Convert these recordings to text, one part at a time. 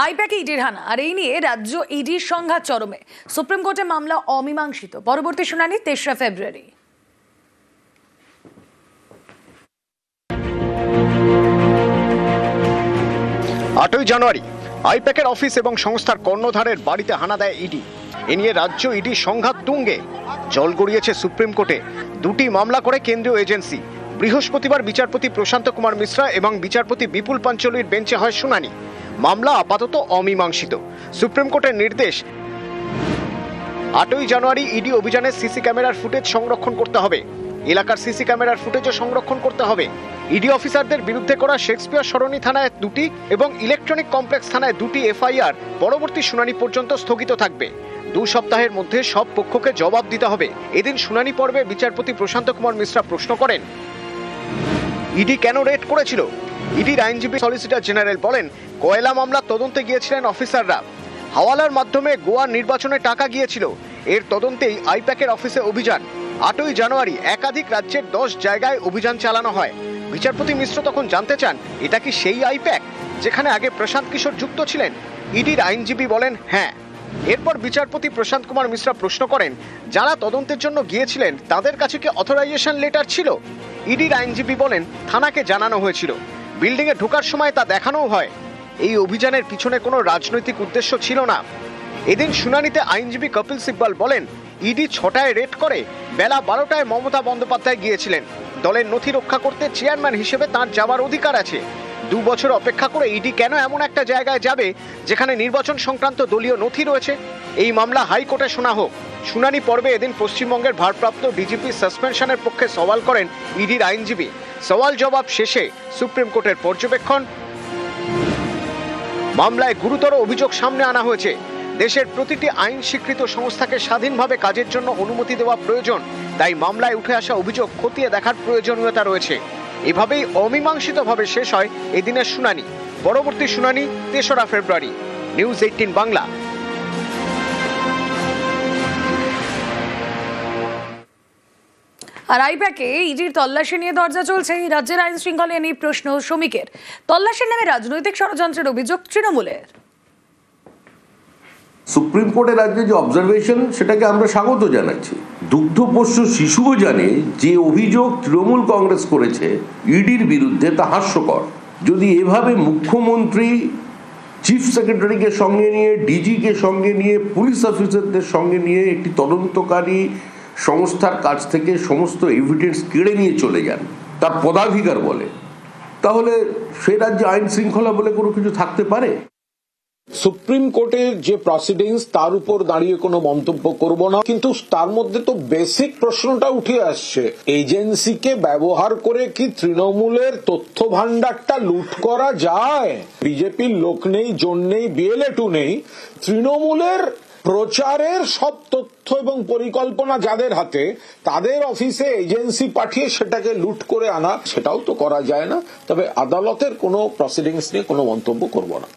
আইপ্যাকে ইডির হানা আর এই নিয়ে রাজ্য ইডির সংঘাত চরমে। সুপ্রিম কোর্টে মামলা অমীমাংসিত, পরবর্তী শুনানি ৩রা ফেব্রুয়ারি। 8ই জানুয়ারি আইপ্যাকের অফিস এবং সংস্থার কর্ণধারের বাড়িতে হানা দেয় ইডি। এ নিয়ে রাজ্য ইডির সংঘাত তুঙ্গে। জল গড়িয়েছে সুপ্রিম কোর্টে। দুটি মামলা করে কেন্দ্রীয় এজেন্সি। বৃহস্পতিবার বিচারপতি প্রশান্ত কুমার মিশ্রা এবং বিচারপতি বিপুল পাঞ্চলির বেঞ্চে হয় শুনানি। মামলা আপাতত অমীমাংসিত। সুপ্রিম কোর্টের নির্দেশ, 8ই জানুয়ারি ইডি অভিযানের সিসি ক্যামেরার ফুটেজ সংরক্ষণ করতে হবে। এলাকার সিসি ক্যামেরার ফুটেজও সংরক্ষণ করতে হবে। ইডি অফিসারদের বিরুদ্ধে করা শেক্সপিয়ার সরণি থানায় 2টি এবং ইলেকট্রনিক কমপ্লেক্স থানায় 2টি এফআইআর পরবর্তী শুনানি পর্যন্ত স্থগিত থাকবে। 2 সপ্তাহের মধ্যে সব পক্ষকে জবাব দিতে হবে। এদিন শুনানি পর্বে বিচারপতি প্রশান্ত কুমার মিশ্রা প্রশ্ন করেন, ইডি কেন রেড করেছিল? ইডির আইনজীবী সলিসিটর জেনারেল বলেন, কয়লা মামলা তদন্তে গিয়েছিলেন অফিসাররা। হাওয়ালার মাধ্যমে গোয়ার নির্বাচনে টাকা গিয়েছিল। এর তদন্তেই আইপ্যাকের অফিসে অভিযান। 8ই জানুয়ারি একাধিক রাজ্যের 10 জায়গায় অভিযান চালানো হয়। বিচারপতি মিশ্র তখন জানতে চান, এটা কি সেই আইপ্যাক যেখানে আগে প্রশান্ত কিশোর যুক্ত ছিলেন? ইডির আইনজীবী বলেন, হ্যাঁ। এরপর বিচারপতি প্রশান্ত কুমার মিশ্রা প্রশ্ন করেন, যারা তদন্তের জন্য গিয়েছিলেন তাদের কাছে কি অথরাইজেশন লেটার ছিল? ইডির আইনজীবী বলেন, থানাকে জানানো হয়েছিল। বিল্ডিং এ ঢোকার সময় তা দেখানোও হয়। এই অভিযানের পিছনে কোনো রাজনৈতিক উদ্দেশ্য ছিল না। এদিন শুনানিতে আইনজীবী কপিল সিব্বল বলেন, ইডি 6টায় রেড করে, বেলা 12টায় মমতা বন্দ্যোপাধ্যায় গিয়েছিলেন। দলের নথি রক্ষা করতে চেয়ারম্যান হিসেবে তাঁর যাওয়ার অধিকার আছে। 2 বছর অপেক্ষা করে ইডি কেন এমন একটা জায়গায় যাবে যেখানে নির্বাচন সংক্রান্ত দলীয় নথি রয়েছে? এই মামলা হাইকোর্টে শোনা হোক। শুনানি পর্বে এদিন পশ্চিমবঙ্গের ভারপ্রাপ্ত ডিজিপি সাসপেনশনের পক্ষে সওয়াল করেন ইডির আইনজীবী। সওয়াল জবাব শেষে সুপ্রিম কোর্টের পর্যবেক্ষণ, মামলায় গুরুতর অভিযোগ সামনে আনা হয়েছে। দেশের প্রতিটি আইন স্বীকৃত সংস্থাকে স্বাধীনভাবে কাজের জন্য অনুমতি দেওয়া প্রয়োজন। তাই মামলায় উঠে আসা অভিযোগ খতিয়ে দেখার প্রয়োজনীয়তা রয়েছে। এভাবেই অমীমাংসিতভাবে শেষ হয় এদিনের শুনানি। পরবর্তী শুনানি 3রা ফেব্রুয়ারি। নিউজ 18 বাংলা। আর আইপ্যাকে ইডির তল্লাশি নিয়ে দরজা চলছে। রাজ্যের আইন শৃঙ্খলা নিয়ে প্রশ্ন শ্রমিকের। তল্লাশির নামে রাজনৈতিক ষড়যন্ত্রের অভিযোগ তৃণমূলের। সুপ্রিম কোর্টের রাজ্যে যে অবজারভেশন, সেটাকে আমরা স্বাগত জানাচ্ছি। দুগ্ধপোষ্য শিশুও জানে যে অভিযোগ তৃণমূল কংগ্রেস করেছে ইডির বিরুদ্ধে তা হাস্যকর। যদি এভাবে মুখ্যমন্ত্রী চিফ সেক্রেটারিকে সঙ্গে নিয়ে, ডিজিকে সঙ্গে নিয়ে, পুলিশ অফিসারদের সঙ্গে নিয়ে একটি তদন্তকারী সংস্থার কাছ থেকে সমস্ত এভিডেন্স কেড়ে নিয়ে চলে যান তার পদাধিকার বলে, তাহলে সে রাজ্যে আইন শৃঙ্খলা বলে কোনো কিছু থাকতে পারে? সুপ্রিম কোর্টের যে প্রসিডিংস তার উপর দাঁড়িয়ে কোনো মন্তব্য করব না, কিন্তু তার মধ্যে তো বেসিক প্রশ্নটা উঠে আসছে, এজেন্সিকে ব্যবহার করে কি তৃণমূলের তথ্য ভান্ডারটা লুট করা যায়? বিজেপির লোক নেই, জোন নেই, বিএলএ2 নেই, তৃণমূলের প্রচারের সব তথ্য এবং পরিকল্পনা যাদের হাতে, তাদের অফিসে এজেন্সি পাঠিয়ে সেটাকে লুট করে আনা, সেটাও তো করা যায় না। তবে আদালতের কোনো প্রসিডিংস নিয়ে কোনো মন্তব্য করব না।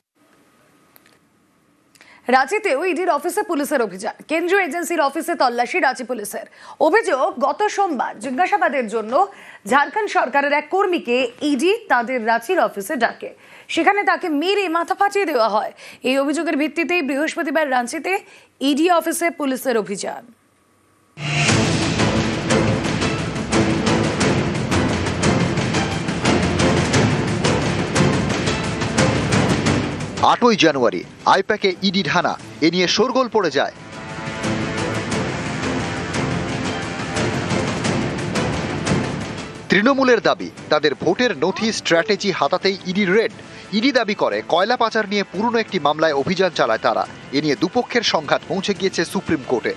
রাঁচিতেও ইডির অফিসে পুলিশের অভিযান। কেন্দ্রীয় এজেন্সির অফিসে তল্লাশি রাঁচি পুলিশের। অভিযোগ, গত সোমবার জিজ্ঞাসাবাদের জন্য ঝাড়খণ্ড সরকারের এক কর্মীকে ইডি তাদের রাঁচির অফিসে ডাকে। সেখানে তাকে মেরে মাথা ফাটিয়ে দেওয়া হয়। এই অভিযোগের ভিত্তিতেই বৃহস্পতিবার রাঁচিতে ইডি অফিসে পুলিশের অভিযান। আটই জানুয়ারি আইপ্যাকে ইডির হানা। এ নিয়ে শোরগোল পড়ে যায়। তৃণমূলের দাবি, তাদের ভোটের নথি স্ট্র্যাটেজি হাতাতেই ইডির রেড। ইডি দাবি করে কয়লা পাচার নিয়ে পুরনো একটি মামলায় অভিযান চালায় তারা। এ নিয়ে দুপক্ষের সংঘাত পৌঁছে গিয়েছে সুপ্রিম কোর্টে।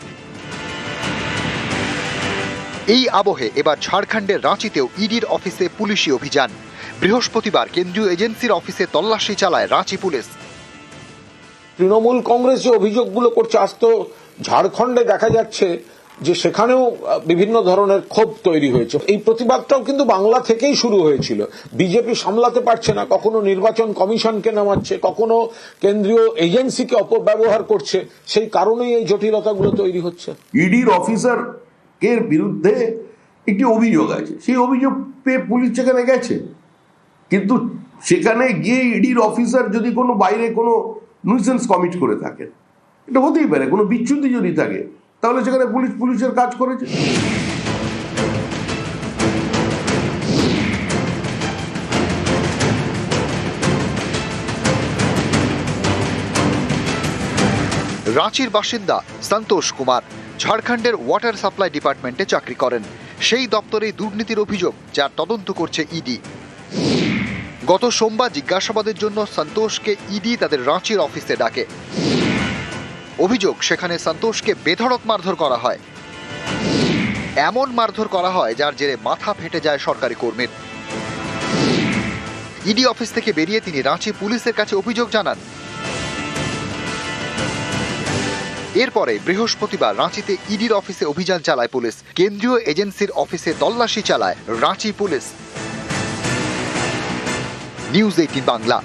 এই আবহে এবার ঝাড়খণ্ডের রাঁচিতেও ইডির অফিসে পুলিশি অভিযান। বৃহস্পতিবার কেন্দ্রীয় এজেন্সির অফিসে তল্লাশি চালায় রাঁচি পুলিশ। তৃণমূল কংগ্রেস যে অভিযোগগুলো করছে, আজ তো ঝাড়খণ্ডে দেখা যাচ্ছে যে সেখানেও বিভিন্ন ধরনের ক্ষোভ তৈরি হয়েছে। এই প্রতিবাদটাও কিন্তু বাংলা থেকেই শুরু হয়েছিল। বিজেপি সামলাতে পারছে না, কখনো নির্বাচন কমিশনকে নামাচ্ছে, কখনো কেন্দ্রীয় এজেন্সিকে অপব্যবহার করছে। সেই কারণেই এই জটিলতাগুলো তৈরি হচ্ছে। ইডির অফিসার এর বিরুদ্ধে একটি অভিযোগ আছে, সেই অভিযোগ পেয়ে পুলিশ সেখানে গেছে, কিন্তু সেখানে গিয়ে ইডির অফিসার যদি কোনো বাইরে কোনো নুইসেন্স কমিট করে থাকেন। এটা হতেই পারে, কোনো বিচ্যুতি যদি থাকে তাহলে সেখানে পুলিশের কাজ করেছে। রাঁচির বাসিন্দা সন্তোষ কুমার ঝাড়খণ্ডের ওয়াটার সাপ্লাই ডিপার্টমেন্টে চাকরি করেন। সেই দপ্তরে দুর্নীতির অভিযোগ, যার তদন্ত করছে ইডি। গত সোমবার জিজ্ঞাসাবাদের জন্য সন্তোষকে ইডি তাদের রাঁচির অফিসে ডাকে। অভিযোগ, সেখানে সন্তোষকে বেধড়ক মারধর করা হয়। এমন মারধর করা হয় যার জেরে মাথা ফেটে যায় সরকারি কর্মীর। ইডি অফিস থেকে বেরিয়ে তিনি রাঁচি পুলিশের কাছে অভিযোগ জানান। এরপরে বৃহস্পতিবার রাঁচিতে ইডির অফিসে অভিযান চালায় পুলিশ। কেন্দ্রীয় এজেন্সির অফিসে তল্লাশি চালায় রাঁচি পুলিশ। নিউজ 18 বাংলা।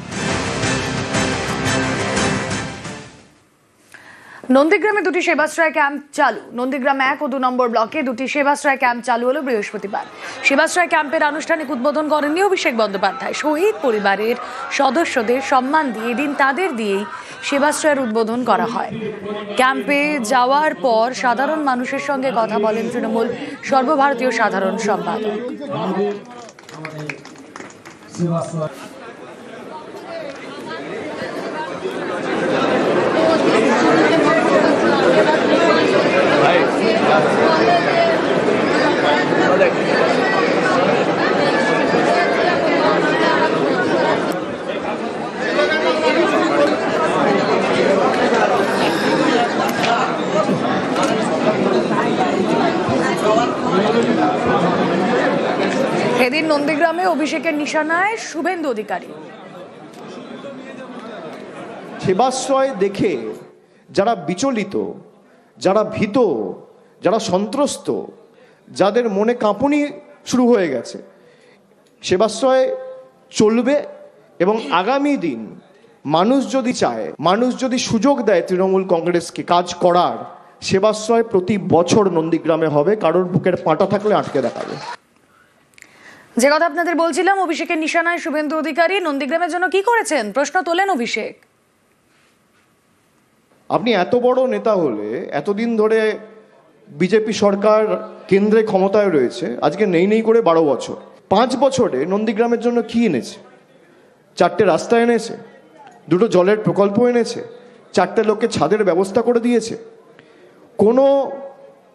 নন্দীগ্রামে দুটি সেবাশ্রয় ক্যাম্প চালু। নন্দীগ্রাম 1 ও 2 নম্বর ব্লকে দুটি সেবাশ্রয় ক্যাম্প চালু হলো বৃহস্পতিবার। সেবাশ্রয় ক্যাম্পের আনুষ্ঠানিক উদ্বোধন করেননি অভিষেক বন্দ্যোপাধ্যায়। শহীদ পরিবারের সদস্যদের সম্মান দিয়ে এদিন তাদের দিয়েই সেবাশ্রয়ের উদ্বোধন করা হয়। ক্যাম্পে যাওয়ার পর সাধারণ মানুষের সঙ্গে কথা বলেন তৃণমূল সর্বভারতীয় সাধারণ সম্পাদক। এদিন নন্দীগ্রামে অভিষেকের নিশানায় শুভেন্দু অধিকারী। সেবাশ্রয় দেখে যারা বিচলিত, যারা ভীত, যারা সন্ত্রস্ত, যাদের মনে কাঁপুনি শুরু হয়ে গেছে, সেবাশ্রয় চলবে এবং আগামী দিন মানুষ যদি চায়, মানুষ যদি সুযোগ দেয় তৃণমূল কংগ্রেসকে কাজ করার, সেবাশ্রয় প্রতি বছর নন্দীগ্রামে হবে। কারোর বুকের পাঁটা থাকলে আটকে দেখাবে। যে কথা আপনাদের বলছিলাম, অভিষেকের নিশানায় শুভেন্দু অধিকারী। নন্দীগ্রামের জন্য কি করেছেন প্রশ্ন তোলেন অভিষেক। আপনি এত বড় নেতা হলে, এতদিন ধরে বিজেপি সরকার কেন্দ্রে ক্ষমতায় রয়েছে, আজকে নেই করে 12 বছর, 5 বছরে নন্দীগ্রামের জন্য কি এনেছে? 4টে রাস্তা এনেছে, 2টো জলের প্রকল্প এনেছে, 4টে লোককে ছাদের ব্যবস্থা করে দিয়েছে। কোনো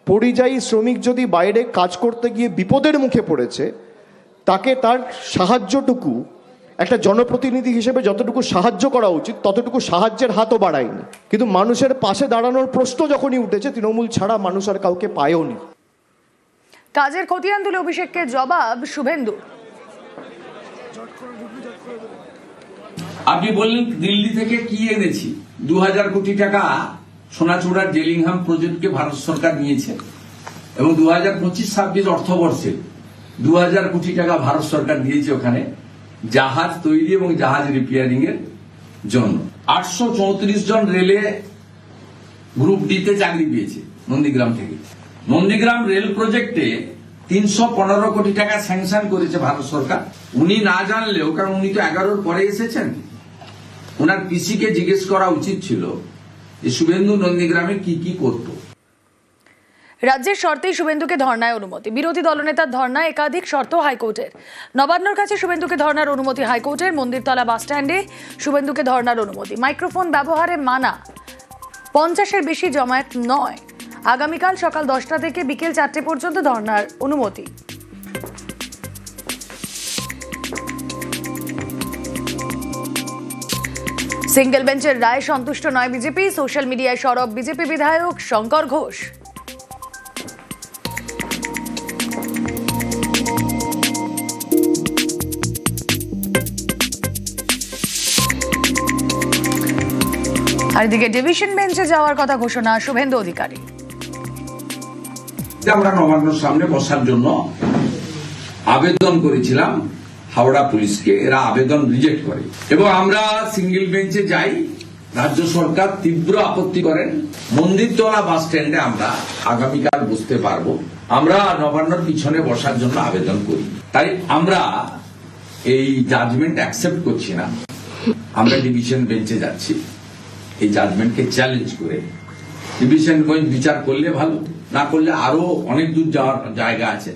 পরিযায়ী শ্রমিক যদি বাইরে কাজ করতে গিয়ে বিপদের মুখে পড়েছে, তাকে তার সাহায্যটুকু একটা জনপ্রতিনিধি হিসেবে যতটুকু সাহায্য করা উচিত ততটুকু সাহায্যের হাতও বাড়ায়নি। কিন্তু মানুষের পাশে দাঁড়ানোর প্রশ্ন যখনই উঠেছে, তৃণমূল ছাড়া মানুষ আর কাউকে পায়ওনি। কাজের খতিয়ান তুলে অভিষেককে জবাব শুভেন্দু। আপনি বললেন দিল্লি থেকে কি এনেছি? 2000 কোটি টাকা সোনাচূড়ার জেলিংহাম প্রজেক্টকে ভারত সরকার নিয়েছে এবং 2025-26 অর্থবর্ষে 2000 কোটি টাকা ভারত সরকার দিয়েছে ওখানে জাহাজ তৈরি এবং জাহাজ রিপেয়ারিং এর জন্য। 834 জন রেলে গ্রুপ ডিতে চাকরি পেয়েছে নন্দীগ্রাম থেকে। নন্দীগ্রাম রেল প্রজেক্টে 315 কোটি টাকা স্যাংশন করেছে ভারত সরকার। উনি না জানলেও, কারণ উনি তো 11-র পরে এসেছেন, ওনার পিসিকে জিজ্ঞেস করা উচিত ছিল যে শুভেন্দু নন্দীগ্রামে কি কি করত। রাজ্যের শর্তেই শুভেন্দুকে ধর্নায় অনুমতি। বিরোধী দলনেতার ধর্নায় একাধিক শর্ত হাইকোর্টের। নবান্নর কাছে শুভেন্দুকে ধর্নার অনুমতি হাইকোর্টের। মন্দিরতলা বাসস্ট্যান্ডে শুভেন্দুকে ধর্নার অনুমতি। মাইক্রোফোন ব্যবহারে মানা, 50-এর বেশি জমায়েত নয়। আগামীকাল সকাল 10টা থেকে বিকেল 4টে পর্যন্ত ধর্নার অনুমতি। সিঙ্গেল বেঞ্চের রায় সন্তুষ্ট নয় বিজেপি। সোশ্যাল মিডিয়ায় সরব বিজেপি বিধায়ক শঙ্কর ঘোষ। আর এদিকে ডিভিশন বেঞ্চে যাওয়ার কথা ঘোষণা শুভেন্দু অধিকারী। আমরা নবান্নর সামনে বসার জন্য আবেদন করেছিলাম হাওড়া পুলিশকে, এরা আবেদন রিজেক্ট করে এবং আমরা সিঙ্গেল বেঞ্চে যাই। রাজ্য সরকার তীব্র আপত্তি করেন। মন্দিরতলা বাস স্ট্যান্ডে আমরা আগামীকাল বসতে পারবো। আমরা নবান্নর পিছনে বসার জন্য আবেদন করি। তাই আমরা এই জাজমেন্ট অ্যাকসেপ্ট করছি না, আমরা ডিভিশন বেঞ্চে যাচ্ছি। এই জাজমেন্টকে চ্যালেঞ্জ করে ডিভিশন বেঞ্চ বিচার করলে ভালো, না করলে আরো অনেক দূর যাওয়ার জায়গা আছে।